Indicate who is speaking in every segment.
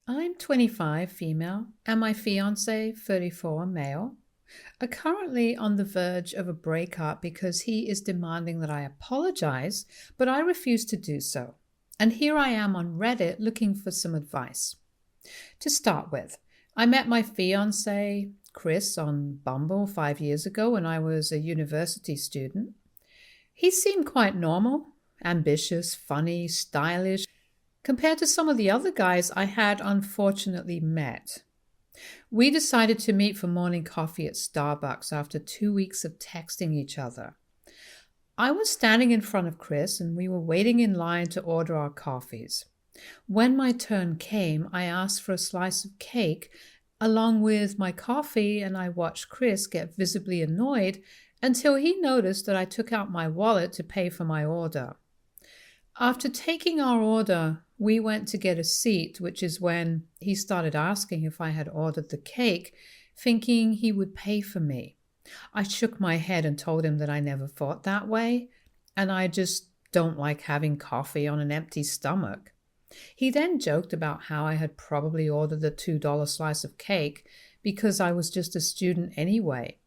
Speaker 1: I'm 25, female, and my fiance, 34, male, are currently on the verge of a breakup because he is demanding that I apologize, but I refuse to do so. And here I am on Reddit looking for some advice. To start with, I met my fiance, Chris, on Bumble 5 years ago when I was a university student. He seemed quite normal, ambitious, funny, stylish, compared to some of the other guys I had unfortunately met. We decided to meet for morning coffee at Starbucks after 2 weeks of texting each other. I was standing in front of Chris and we were waiting in line to order our coffees. When my turn came, I asked for a slice of cake along with my coffee, and I watched Chris get visibly annoyed until he noticed that I took out my wallet to pay for my order. After taking our order, we went to get a seat, which is when he started asking if I had ordered the cake, thinking he would pay for me. I shook my head and told him that I never thought that way, and I just don't like having coffee on an empty stomach. He then joked about how I had probably ordered the $2 slice of cake because I was just a student anyway.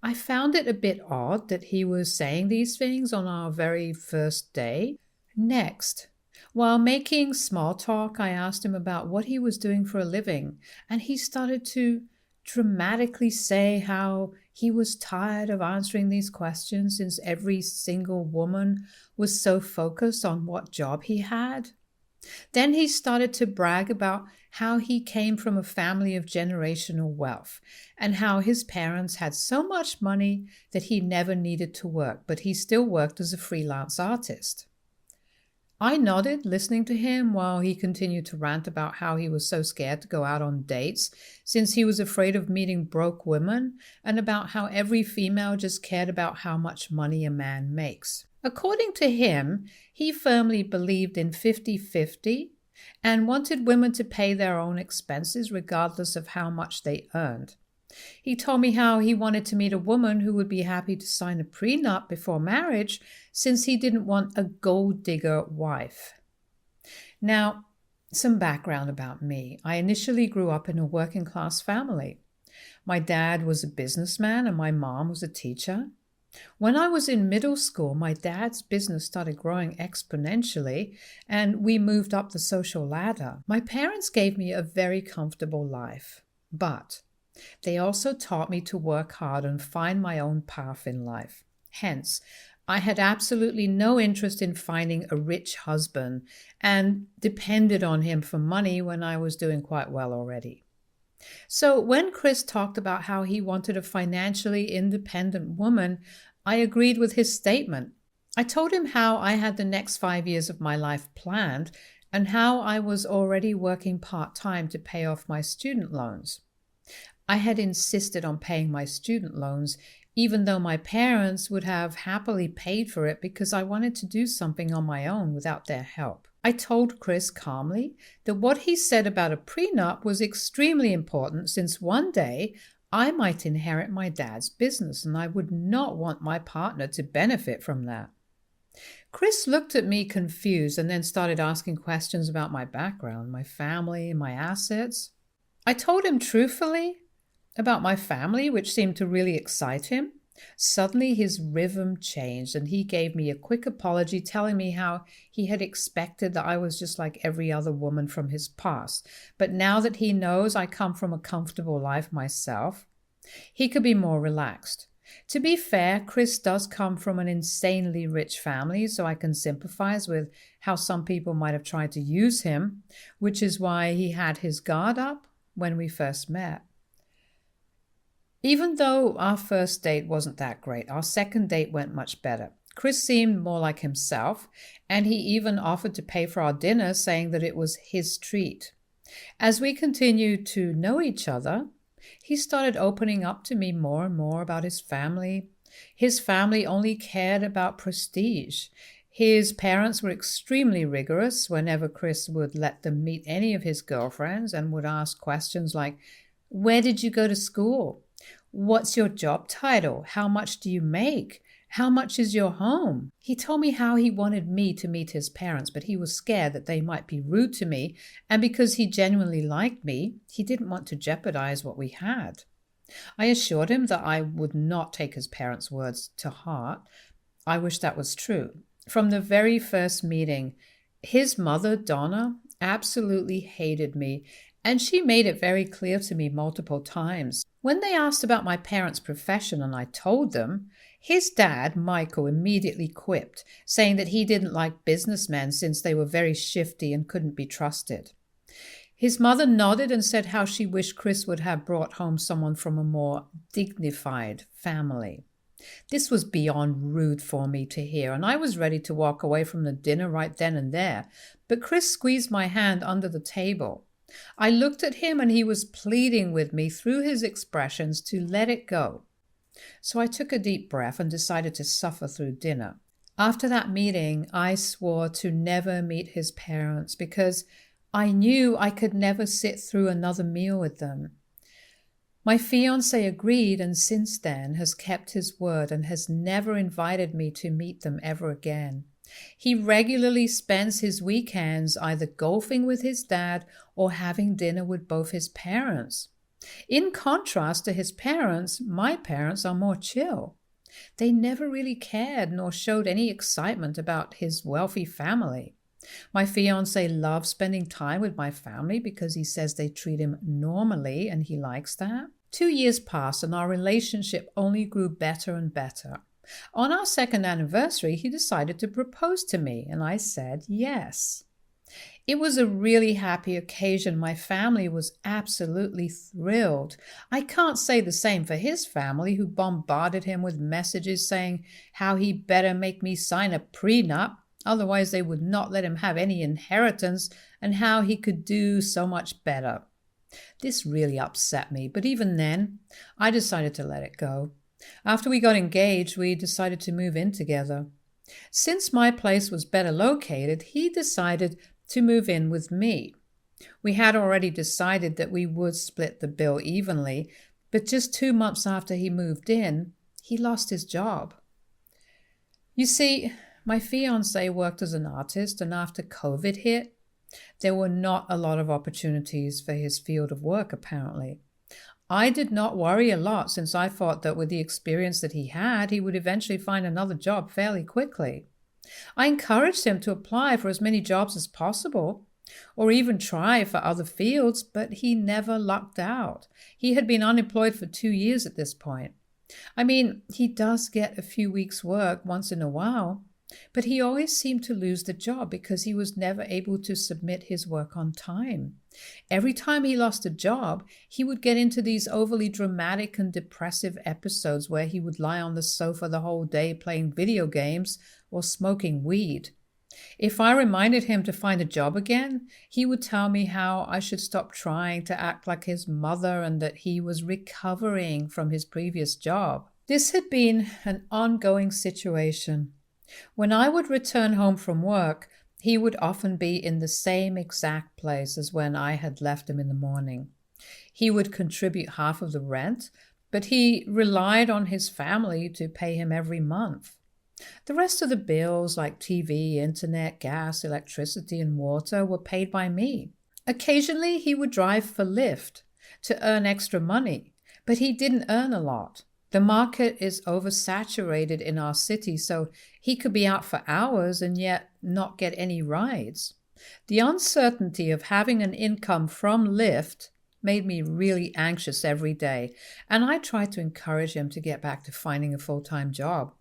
Speaker 1: I found it a bit odd that he was saying these things on our very first day. Next, while making small talk, I asked him about what he was doing for a living, and he started to dramatically say how he was tired of answering these questions since every single woman was so focused on what job he had. Then he started to brag about how he came from a family of generational wealth and how his parents had so much money that he never needed to work, but he still worked as a freelance artist. I nodded, listening to him while he continued to rant about how he was so scared to go out on dates since he was afraid of meeting broke women, and about how every female just cared about how much money a man makes. According to him, he firmly believed in 50-50 and wanted women to pay their own expenses regardless of how much they earned. He told me how he wanted to meet a woman who would be happy to sign a prenup before marriage since he didn't want a gold digger wife. Now, some background about me. I initially grew up in a working class family. My dad was a businessman and my mom was a teacher. When I was in middle school, my dad's business started growing exponentially and we moved up the social ladder. My parents gave me a very comfortable life, but they also taught me to work hard and find my own path in life. Hence, I had absolutely no interest in finding a rich husband and depended on him for money when I was doing quite well already. So when Chris talked about how he wanted a financially independent woman, I agreed with his statement. I told him how I had the next 5 years of my life planned and how I was already working part-time to pay off my student loans. I had insisted on paying my student loans, even though my parents would have happily paid for it because I wanted to do something on my own without their help. I told Chris calmly that what he said about a prenup was extremely important since one day I might inherit my dad's business and I would not want my partner to benefit from that. Chris looked at me confused and then started asking questions about my background, my family, my assets. I told him truthfully about my family, which seemed to really excite him. Suddenly his rhythm changed and he gave me a quick apology, telling me how he had expected that I was just like every other woman from his past. But now that he knows I come from a comfortable life myself, he could be more relaxed. To be fair, Chris does come from an insanely rich family, so I can sympathize with how some people might have tried to use him, which is why he had his guard up when we first met. Even though our first date wasn't that great, our second date went much better. Chris seemed more like himself, and he even offered to pay for our dinner, saying that it was his treat. As we continued to know each other, he started opening up to me more and more about his family. His family only cared about prestige. His parents were extremely rigorous whenever Chris would let them meet any of his girlfriends and would ask questions like, "Where did you go to school? What's your job title? How much do you make? How much is your home? He told me how he wanted me to meet his parents, but he was scared that they might be rude to me, and because he genuinely liked me, he didn't want to jeopardize what we had. I assured him that I would not take his parents' words to heart. I wish that was true. From the very first meeting, his mother, Donna, absolutely hated me, and she made it very clear to me multiple times. When they asked about my parents' profession and I told them, his dad, Michael, immediately quipped, saying that he didn't like businessmen since they were very shifty and couldn't be trusted. His mother nodded and said how she wished Chris would have brought home someone from a more dignified family. This was beyond rude for me to hear, and I was ready to walk away from the dinner right then and there, but Chris squeezed my hand under the table. I looked at him and he was pleading with me through his expressions to let it go. So I took a deep breath and decided to suffer through dinner. After that meeting, I swore to never meet his parents because I knew I could never sit through another meal with them. My fiancé agreed and since then has kept his word and has never invited me to meet them ever again. He regularly spends his weekends either golfing with his dad or having dinner with both his parents. In contrast to his parents, my parents are more chill. They never really cared nor showed any excitement about his wealthy family. My fiancé loves spending time with my family because he says they treat him normally and he likes that. 2 years passed and our relationship only grew better and better. On our second anniversary, he decided to propose to me and I said yes. It was a really happy occasion. My family was absolutely thrilled. I can't say the same for his family, who bombarded him with messages saying how he better make me sign a prenup, otherwise they would not let him have any inheritance, and how he could do so much better. This really upset me, but even then, I decided to let it go. After we got engaged, we decided to move in together. Since my place was better located, he decided to move in with me. We had already decided that we would split the bill evenly, but just 2 months after he moved in, he lost his job. You see, my fiancé worked as an artist, and after COVID hit, there were not a lot of opportunities for his field of work, apparently. I did not worry a lot since I thought that with the experience that he had, he would eventually find another job fairly quickly. I encouraged him to apply for as many jobs as possible, or even try for other fields, but he never lucked out. He had been unemployed for 2 years at this point. I mean, he does get a few weeks' work once in a while, but he always seemed to lose the job because he was never able to submit his work on time. Every time he lost a job, he would get into these overly dramatic and depressive episodes where he would lie on the sofa the whole day playing video games or smoking weed. If I reminded him to find a job again, he would tell me how I should stop trying to act like his mother and that he was recovering from his previous job. This had been an ongoing situation. When I would return home from work, he would often be in the same exact place as when I had left him in the morning. He would contribute half of the rent, but he relied on his family to pay him every month. The rest of the bills, like TV, internet, gas, electricity, and water, were paid by me. Occasionally, he would drive for Lyft to earn extra money, but he didn't earn a lot. The market is oversaturated in our city, so he could be out for hours and yet not get any rides. The uncertainty of having an income from Lyft made me really anxious every day, and I tried to encourage him to get back to finding a full-time job.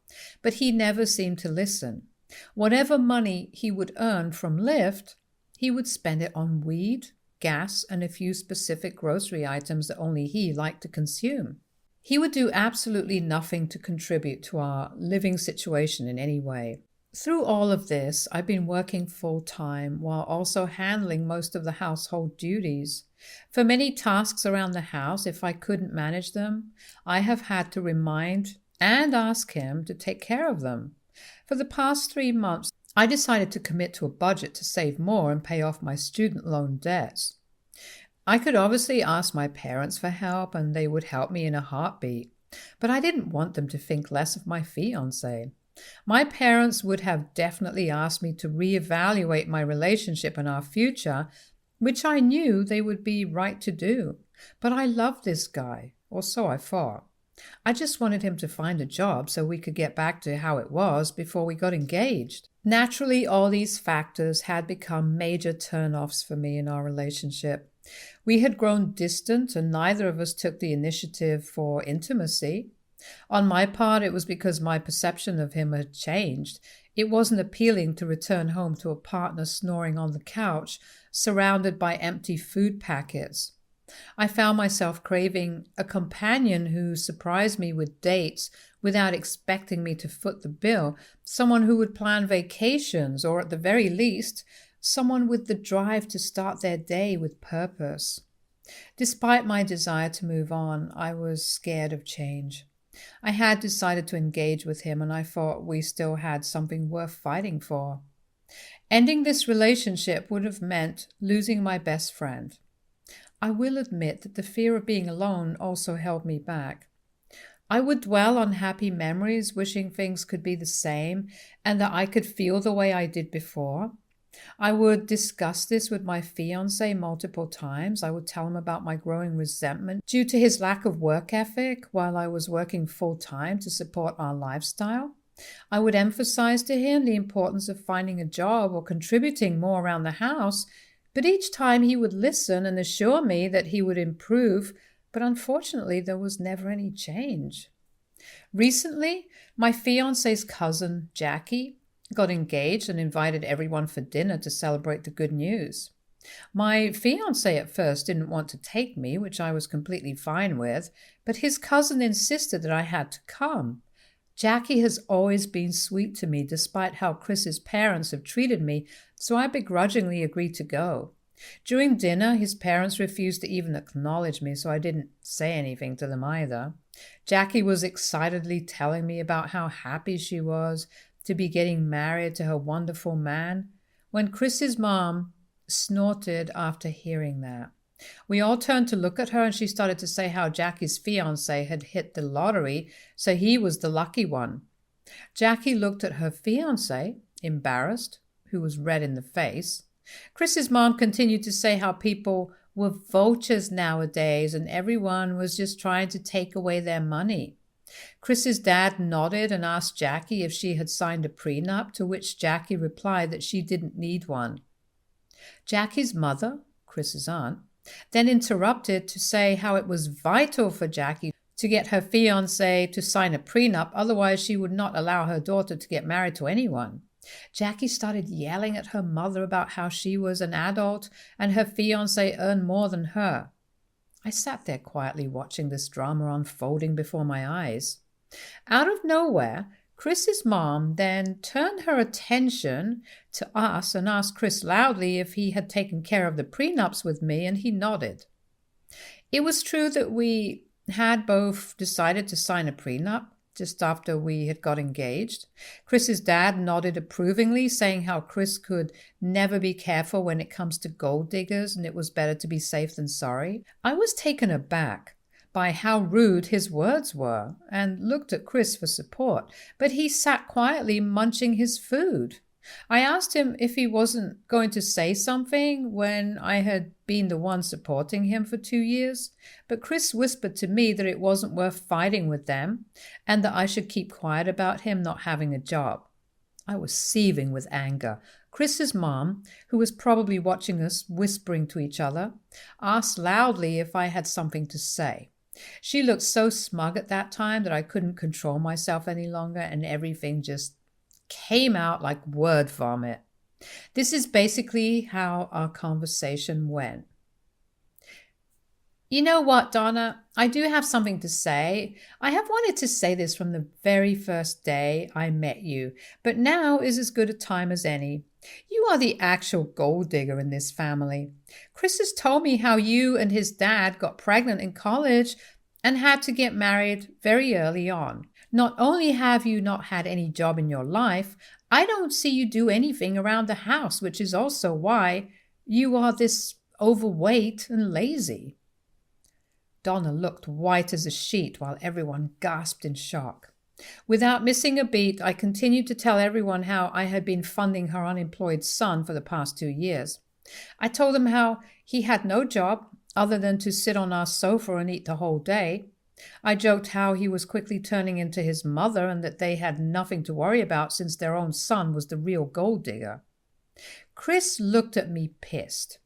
Speaker 1: But he never seemed to listen. Whatever money he would earn from Lyft, he would spend it on weed, gas, and a few specific grocery items that only he liked to consume. He would do absolutely nothing to contribute to our living situation in any way. Through all of this, I've been working full-time while also handling most of the household duties. For many tasks around the house, if I couldn't manage them, I have had to remind and ask him to take care of them. For the past 3 months, I decided to commit to a budget to save more and pay off my student loan debts. I could obviously ask my parents for help and they would help me in a heartbeat. But I didn't want them to think less of my fiance. My parents would have definitely asked me to reevaluate my relationship and our future, which I knew they would be right to do. But I loved this guy, or so I thought. I just wanted him to find a job so we could get back to how it was before we got engaged. Naturally, all these factors had become major turn-offs for me in our relationship. We had grown distant and neither of us took the initiative for intimacy. On my part, it was because my perception of him had changed. It wasn't appealing to return home to a partner snoring on the couch, surrounded by empty food packets. I found myself craving a companion who surprised me with dates without expecting me to foot the bill, someone who would plan vacations, or at the very least, someone with the drive to start their day with purpose. Despite my desire to move on, I was scared of change. I had decided to engage with him, and I thought we still had something worth fighting for. Ending this relationship would have meant losing my best friend. I will admit that the fear of being alone also held me back. I would dwell on happy memories, wishing things could be the same and that I could feel the way I did before. I would discuss this with my fiancé multiple times. I would tell him about my growing resentment due to his lack of work ethic while I was working full-time to support our lifestyle. I would emphasize to him the importance of finding a job or contributing more around the house, but each time he would listen and assure me that he would improve, but unfortunately there was never any change. Recently, my fiancé's cousin, Jackie, got engaged and invited everyone for dinner to celebrate the good news. My fiancé at first didn't want to take me, which I was completely fine with, but his cousin insisted that I had to come. Jackie has always been sweet to me despite how Chris's parents have treated me, so I begrudgingly agreed to go. During dinner, his parents refused to even acknowledge me, so I didn't say anything to them either. Jackie was excitedly telling me about how happy she was to be getting married to her wonderful man, when Chris's mom snorted after hearing that. We all turned to look at her and she started to say how Jackie's fiancé had hit the lottery, so he was the lucky one. Jackie looked at her fiancé, embarrassed, who was red in the face. Chris's mom continued to say how people were vultures nowadays and everyone was just trying to take away their money. Chris's dad nodded and asked Jackie if she had signed a prenup, to which Jackie replied that she didn't need one. Jackie's mother, Chris's aunt, then interrupted to say how it was vital for Jackie to get her fiancé to sign a prenup, otherwise she would not allow her daughter to get married to anyone. Jackie started yelling at her mother about how she was an adult and her fiancé earned more than her. I sat there quietly watching this drama unfolding before my eyes. Out of nowhere, Chris's mom then turned her attention to us and asked Chris loudly if he had taken care of the prenups with me, and he nodded. It was true that we had both decided to sign a prenup just after we had got engaged. Chris's dad nodded approvingly, saying how Chris could never be careful when it comes to gold diggers and it was better to be safe than sorry. I was taken aback by how rude his words were and looked at Chris for support, but he sat quietly munching his food. I asked him if he wasn't going to say something when I had been the one supporting him for 2 years, but Chris whispered to me that it wasn't worth fighting with them and that I should keep quiet about him not having a job. I was seething with anger. Chris's mom, who was probably watching us whispering to each other, asked loudly if I had something to say. She looked so smug at that time that I couldn't control myself any longer, and everything just came out like word vomit. This is basically how our conversation went. You know what, Donna? I do have something to say. I have wanted to say this from the very first day I met you, but now is as good a time as any. You are the actual gold digger in this family. Chris has told me how you and his dad got pregnant in college and had to get married very early on. Not only have you not had any job in your life, I don't see you do anything around the house, which is also why you are this overweight and lazy. Donna looked white as a sheet while everyone gasped in shock. Without missing a beat, I continued to tell everyone how I had been funding her unemployed son for the past 2 years. I told them how he had no job other than to sit on our sofa and eat the whole day. I joked how he was quickly turning into his mother and that they had nothing to worry about since their own son was the real gold digger. Chris looked at me pissed.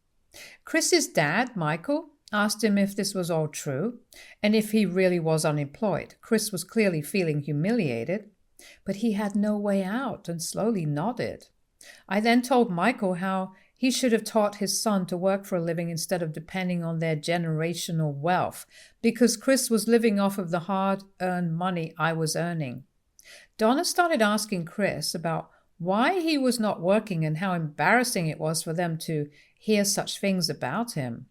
Speaker 1: Chris's dad, Michael, asked him if this was all true and if he really was unemployed. Chris was clearly feeling humiliated, but he had no way out and slowly nodded. I then told Michael how he should have taught his son to work for a living instead of depending on their generational wealth, because Chris was living off of the hard-earned money I was earning. Donna started asking Chris about why he was not working and how embarrassing it was for them to hear such things about him.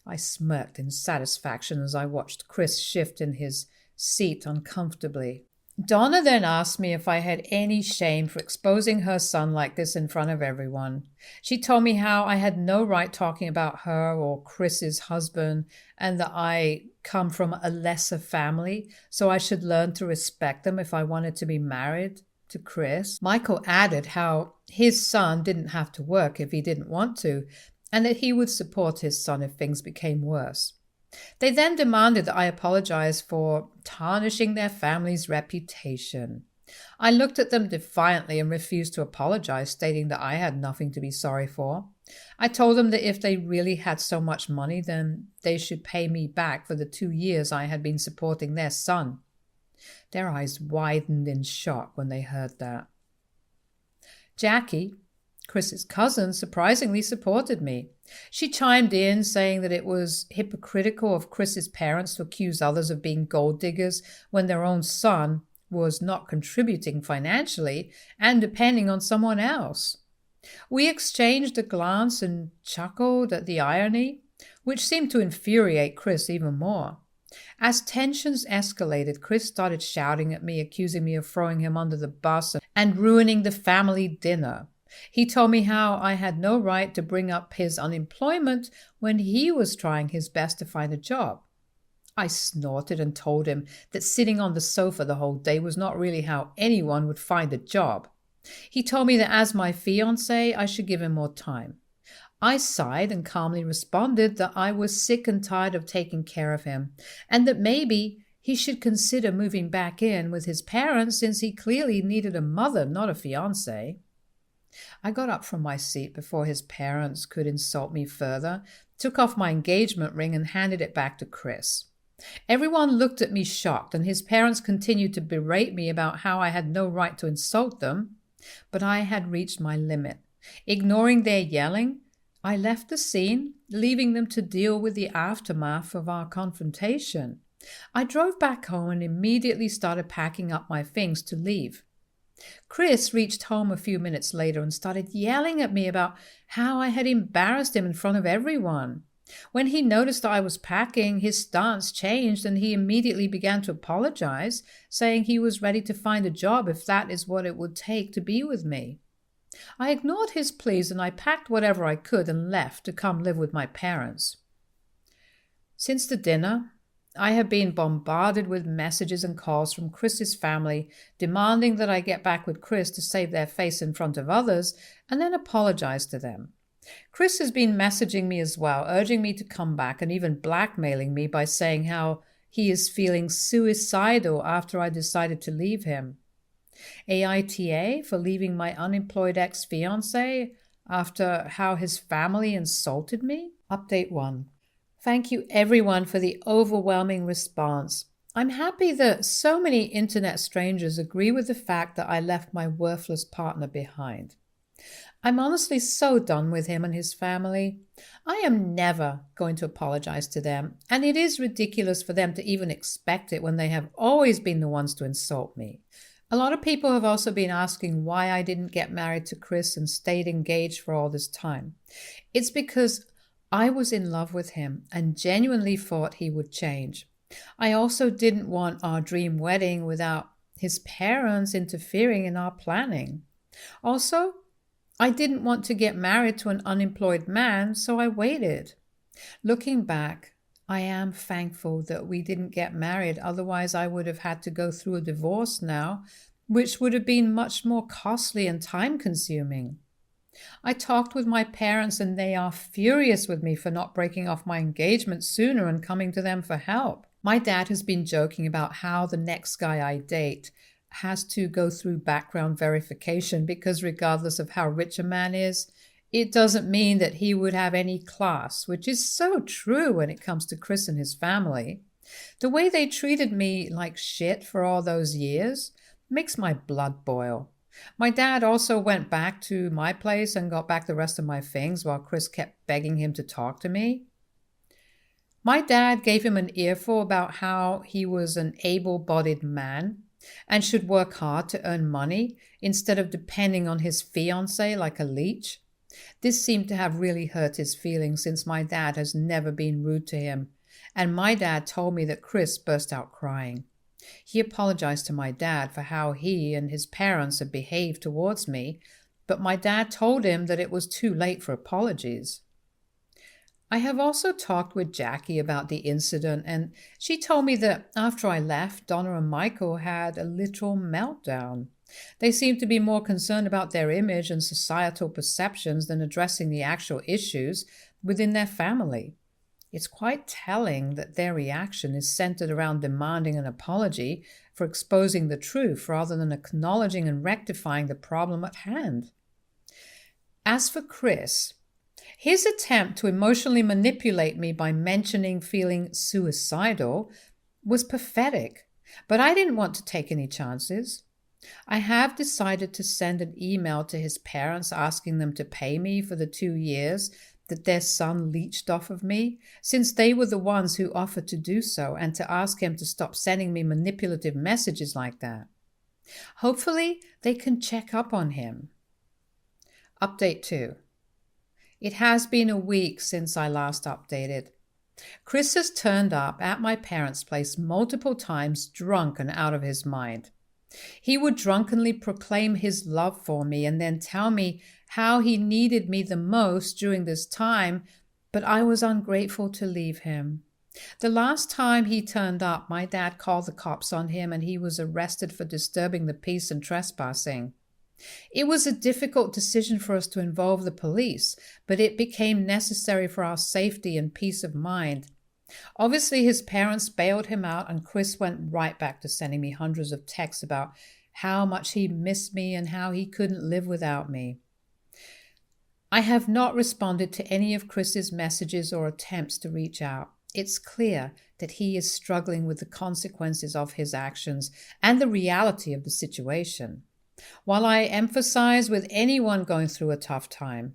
Speaker 1: I smirked in satisfaction as I watched Chris shift in his seat uncomfortably. Donna then asked me if I had any shame for exposing her son like this in front of everyone. She told me how I had no right talking about her or Chris's husband and that I come from a lesser family, so I should learn to respect them if I wanted to be married to Chris. Michael added how his son didn't have to work if he didn't want to, and that he would support his son if things became worse. They then demanded that I apologize for tarnishing their family's reputation. I looked at them defiantly and refused to apologize, stating that I had nothing to be sorry for. I told them that if they really had so much money, then they should pay me back for the 2 years I had been supporting their son. Their eyes widened in shock when they heard that. Jackie, Chris's cousin, surprisingly supported me. She chimed in, saying that it was hypocritical of Chris's parents to accuse others of being gold diggers when their own son was not contributing financially and depending on someone else. We exchanged a glance and chuckled at the irony, which seemed to infuriate Chris even more. As tensions escalated, Chris started shouting at me, accusing me of throwing him under the bus and ruining the family dinner. He told me how I had no right to bring up his unemployment when he was trying his best to find a job. I snorted and told him that sitting on the sofa the whole day was not really how anyone would find a job. He told me that as my fiancé, I should give him more time. I sighed and calmly responded that I was sick and tired of taking care of him, and that maybe he should consider moving back in with his parents since he clearly needed a mother, not a fiancé. I got up from my seat before his parents could insult me further, took off my engagement ring and handed it back to Chris. Everyone looked at me shocked, and his parents continued to berate me about how I had no right to insult them, but I had reached my limit. Ignoring their yelling, I left the scene, leaving them to deal with the aftermath of our confrontation. I drove back home and immediately started packing up my things to leave. Chris reached home a few minutes later and started yelling at me about how I had embarrassed him in front of everyone. When he noticed I was packing, his stance changed and he immediately began to apologize, saying he was ready to find a job if that is what it would take to be with me. I ignored his pleas and I packed whatever I could and left to come live with my parents. Since the dinner, I have been bombarded with messages and calls from Chris's family demanding that I get back with Chris to save their face in front of others and then apologize to them. Chris has been messaging me as well, urging me to come back and even blackmailing me by saying how he is feeling suicidal after I decided to leave him. AITA for leaving my unemployed ex-fiancé after how his family insulted me? Update 1. Thank you everyone for the overwhelming response. I'm happy that so many internet strangers agree with the fact that I left my worthless partner behind. I'm honestly so done with him and his family. I am never going to apologize to them, and it is ridiculous for them to even expect it when they have always been the ones to insult me. A lot of people have also been asking why I didn't get married to Chris and stayed engaged for all this time. It's because I was in love with him and genuinely thought he would change. I also didn't want our dream wedding without his parents interfering in our planning. Also, I didn't want to get married to an unemployed man, so I waited. Looking back, I am thankful that we didn't get married, otherwise, I would have had to go through a divorce now, which would have been much more costly and time consuming. I talked with my parents, and they are furious with me for not breaking off my engagement sooner and coming to them for help. My dad has been joking about how the next guy I date has to go through background verification because, regardless of how rich a man is, it doesn't mean that he would have any class, which is so true when it comes to Chris and his family. The way they treated me like shit for all those years makes my blood boil. My dad also went back to my place and got back the rest of my things while Chris kept begging him to talk to me. My dad gave him an earful about how he was an able-bodied man and should work hard to earn money instead of depending on his fiancée like a leech. This seemed to have really hurt his feelings since my dad has never been rude to him, and my dad told me that Chris burst out crying. He apologized to my dad for how he and his parents had behaved towards me, but my dad told him that it was too late for apologies. I have also talked with Jackie about the incident, and she told me that after I left, Donna and Michael had a literal meltdown. They seemed to be more concerned about their image and societal perceptions than addressing the actual issues within their family. It's quite telling that their reaction is centered around demanding an apology for exposing the truth rather than acknowledging and rectifying the problem at hand. As for Chris, his attempt to emotionally manipulate me by mentioning feeling suicidal was pathetic, but I didn't want to take any chances. I have decided to send an email to his parents asking them to pay me for the 2 years that their son leached off of me, since they were the ones who offered to do so, and to ask him to stop sending me manipulative messages like that. Hopefully, they can check up on him. Update 2. It has been a week since I last updated. Chris has turned up at my parents' place multiple times, drunk and out of his mind. He would drunkenly proclaim his love for me and then tell me how he needed me the most during this time, but I was ungrateful to leave him. The last time he turned up, my dad called the cops on him and he was arrested for disturbing the peace and trespassing. It was a difficult decision for us to involve the police, but it became necessary for our safety and peace of mind. Obviously, his parents bailed him out, and Chris went right back to sending me hundreds of texts about how much he missed me and how he couldn't live without me. I have not responded to any of Chris's messages or attempts to reach out. It's clear that he is struggling with the consequences of his actions and the reality of the situation. While I emphasize with anyone going through a tough time,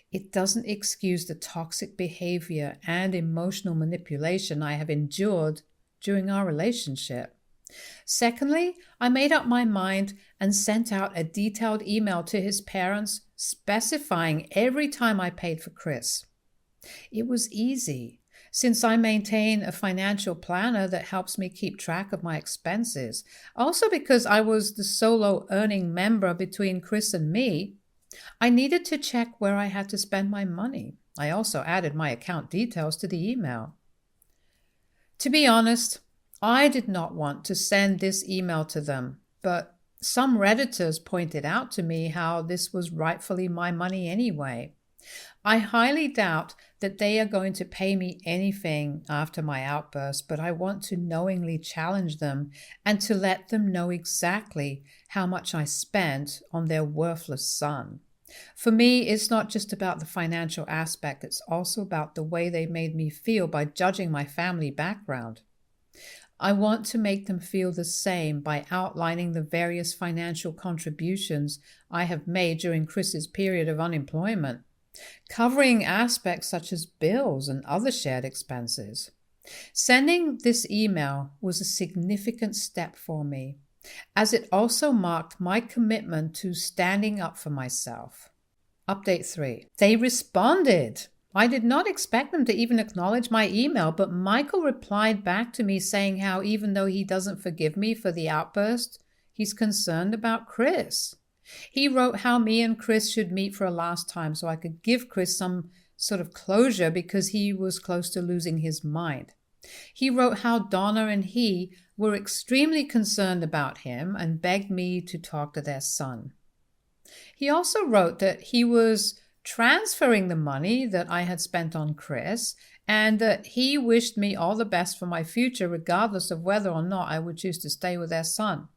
Speaker 1: it doesn't excuse the toxic behavior and emotional manipulation I have endured during our relationship. Secondly, I made up my mind and sent out a detailed email to his parents specifying every time I paid for Chris. It was easy, since I maintain a financial planner that helps me keep track of my expenses. Also, because I was the solo earning member between Chris and me, I needed to check where I had to spend my money. I also added my account details to the email. To be honest, I did not want to send this email to them, but some Redditors pointed out to me how this was rightfully my money anyway. I highly doubt that they are going to pay me anything after my outburst, but I want to knowingly challenge them and to let them know exactly how much I spent on their worthless son. For me, it's not just about the financial aspect, it's also about the way they made me feel by judging my family background. I want to make them feel the same by outlining the various financial contributions I have made during Chris's period of unemployment, covering aspects such as bills and other shared expenses. Sending this email was a significant step for me, as it also marked my commitment to standing up for myself. Update 3. They responded. I did not expect them to even acknowledge my email, but Michael replied back to me saying how even though he doesn't forgive me for the outburst, he's concerned about Chris. He wrote how me and Chris should meet for a last time so I could give Chris some sort of closure because he was close to losing his mind. He wrote how Donna and he were extremely concerned about him and begged me to talk to their son. He also wrote that he was transferring the money that I had spent on Chris and that he wished me all the best for my future regardless of whether or not I would choose to stay with their son.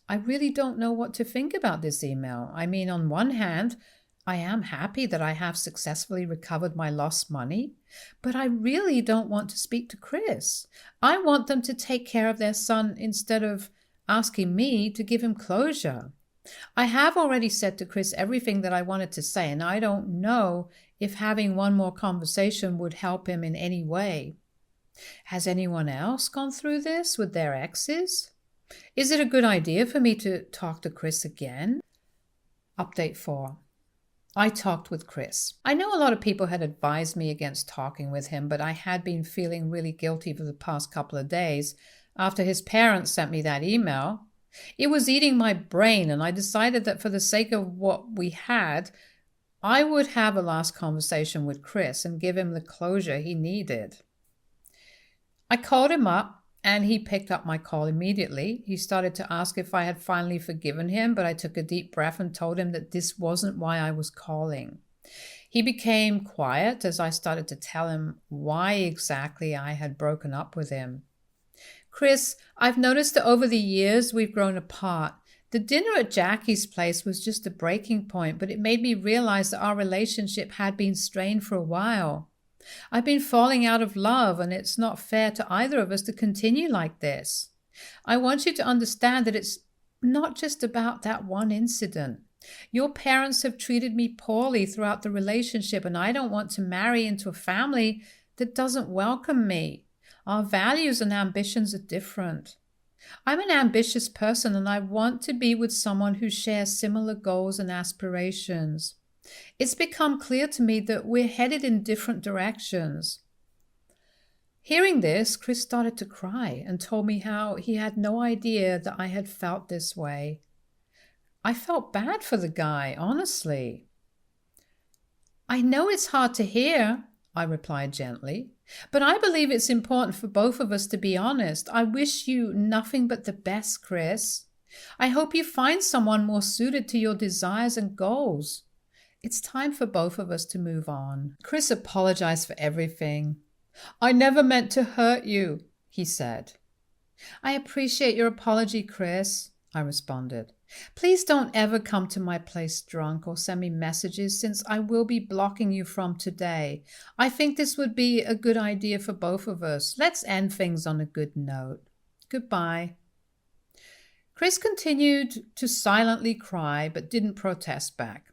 Speaker 1: I really don't know what to think about this email. I mean, on one hand, I am happy that I have successfully recovered my lost money, but I really don't want to speak to Chris. I want them to take care of their son instead of asking me to give him closure. I have already said to Chris everything that I wanted to say, and I don't know if having one more conversation would help him in any way. Has anyone else gone through this with their exes? Is it a good idea for me to talk to Chris again? Update 4. I talked with Chris. I know a lot of people had advised me against talking with him, but I had been feeling really guilty for the past couple of days after his parents sent me that email. It was eating my brain, and I decided that for the sake of what we had, I would have a last conversation with Chris and give him the closure he needed. I called him up, and he picked up my call immediately. He started to ask if I had finally forgiven him, but I took a deep breath and told him that this wasn't why I was calling. He became quiet as I started to tell him why exactly I had broken up with him. Chris, I've noticed that over the years we've grown apart. The dinner at Jackie's place was just a breaking point, but it made me realize that our relationship had been strained for a while. I've been falling out of love, and it's not fair to either of us to continue like this. I want you to understand that it's not just about that one incident. Your parents have treated me poorly throughout the relationship, and I don't want to marry into a family that doesn't welcome me. Our values and ambitions are different. I'm an ambitious person, and I want to be with someone who shares similar goals and aspirations. It's become clear to me that we're headed in different directions. Hearing this, Chris started to cry and told me how he had no idea that I had felt this way. I felt bad for the guy, honestly. I know it's hard to hear, I replied gently, but I believe it's important for both of us to be honest. I wish you nothing but the best, Chris. I hope you find someone more suited to your desires and goals. It's time for both of us to move on. Chris apologized for everything. I never meant to hurt you, he said. I appreciate your apology, Chris, I responded. Please don't ever come to my place drunk or send me messages, since I will be blocking you from today. I think this would be a good idea for both of us. Let's end things on a good note. Goodbye. Chris continued to silently cry, but didn't protest back.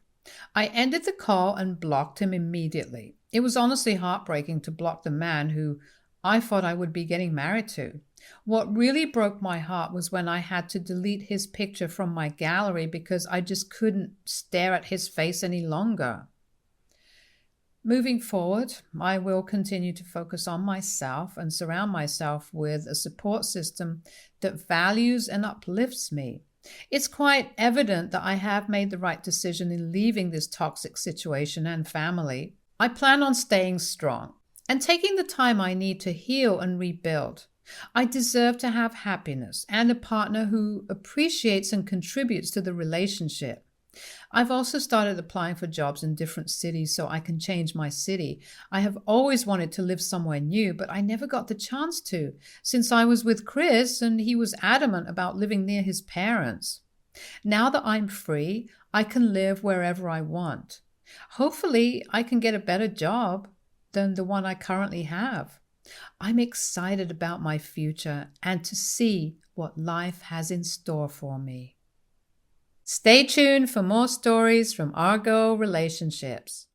Speaker 1: I ended the call and blocked him immediately. It was honestly heartbreaking to block the man who I thought I would be getting married to. What really broke my heart was when I had to delete his picture from my gallery because I just couldn't stare at his face any longer. Moving forward, I will continue to focus on myself and surround myself with a support system that values and uplifts me. It's quite evident that I have made the right decision in leaving this toxic situation and family. I plan on staying strong and taking the time I need to heal and rebuild. I deserve to have happiness and a partner who appreciates and contributes to the relationship. I've also started applying for jobs in different cities so I can change my city. I have always wanted to live somewhere new, but I never got the chance to, since I was with Chris and he was adamant about living near his parents. Now that I'm free, I can live wherever I want. Hopefully, I can get a better job than the one I currently have. I'm excited about my future and to see what life has in store for me. Stay tuned for more stories from Argo Relationships.